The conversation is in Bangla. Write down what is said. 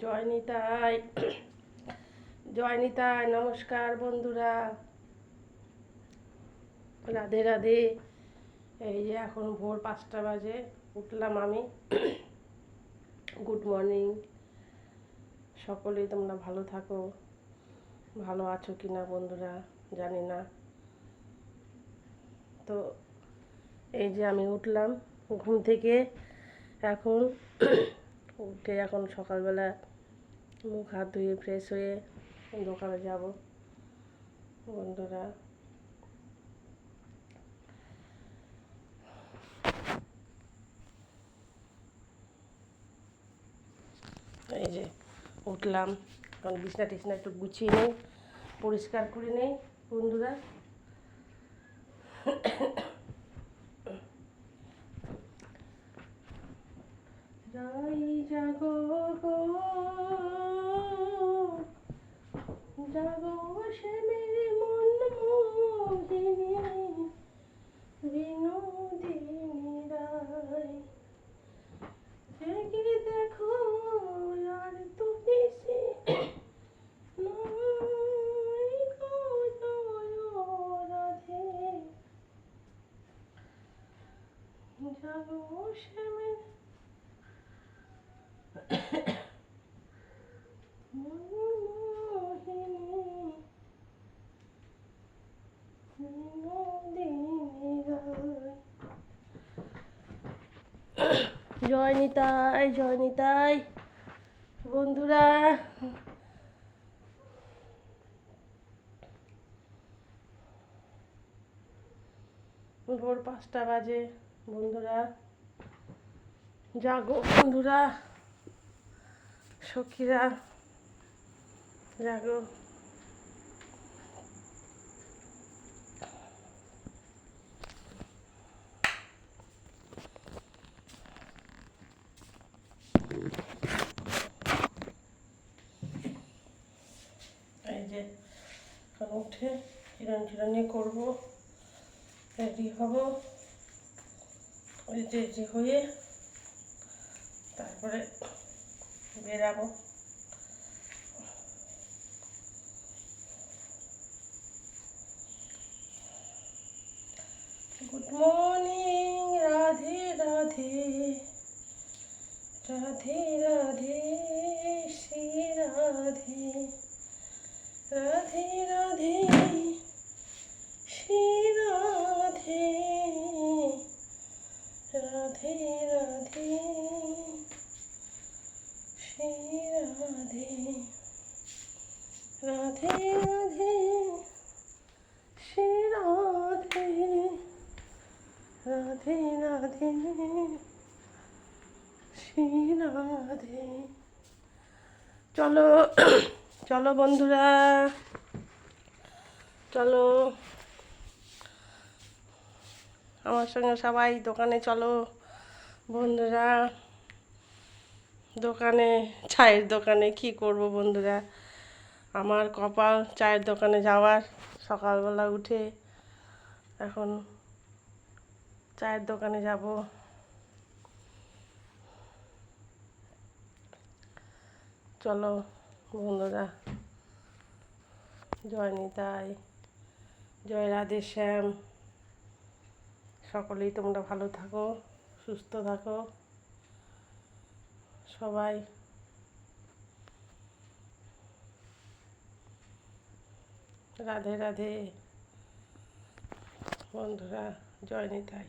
জয় নিতাই, জয় নিতাই। নমস্কার বন্ধুরা, রাধে রাধে। এই যে এখন ভোর 5টা বাজে, উঠলাম আমি। Good morning. সকলেই তোমরা ভালো থাকো, ভালো আছো কি না বন্ধুরা জানি না। তো এই যে আমি উঠলাম ঘুম থেকে, এখন উঠে এখন সকালবেলা মুখ হাত ধুয়ে ফ্রেশ হয়ে দোকানে যাব বন্ধুরা। এই যে উঠলাম, কারণ বিছনা টিছনা একটু গুছিয়ে নেই, পরিষ্কার করে নেই বন্ধুরা। যাই জাগো গো, জাগো সে মেরে মন মোহিনী, বিনোদিনী রায়। জেগে দেখো আর তুমি সে নাই গো জয় রাধে, জাগো সে মেরে জয় নিতাই, জয় নিতাই বন্ধুরা। ভোর 5টা বাজে বন্ধুরা, জাগো বন্ধুরা, সখীরা জাগো। এই যে এখন উঠে চিরানি করবো, রেডি হব, রেডি হয়ে তারপরে বেরাবো। Good morning, Radhe Radhe, Radhe Radhe, Shri Radhe, Radhe Radhe, Shri Radhe, Radhe Radhe, Shri Radhe, Radhe Radhe, Shri Radhe, Radhe Radhe, Shri Radhe. চলো চলো বন্ধুরা, চলো আমার সঙ্গে সবাই দোকানে চলো বন্ধুরা। দোকানে, চায়ের দোকানে কি করব বন্ধুরা, আমার কপাল চায়ের দোকানে যাওয়ার। সকালবেলা উঠে এখন চায়ের দোকানে যাব। চলো বন্ধুরা, জয় নিতাই, জয় রাধে শ্যাম। সকলেই তোমরা ভালো থাকো, সুস্থ থাকো সবাই। রাধে রাধে বন্ধুরা, জয় নিতাই।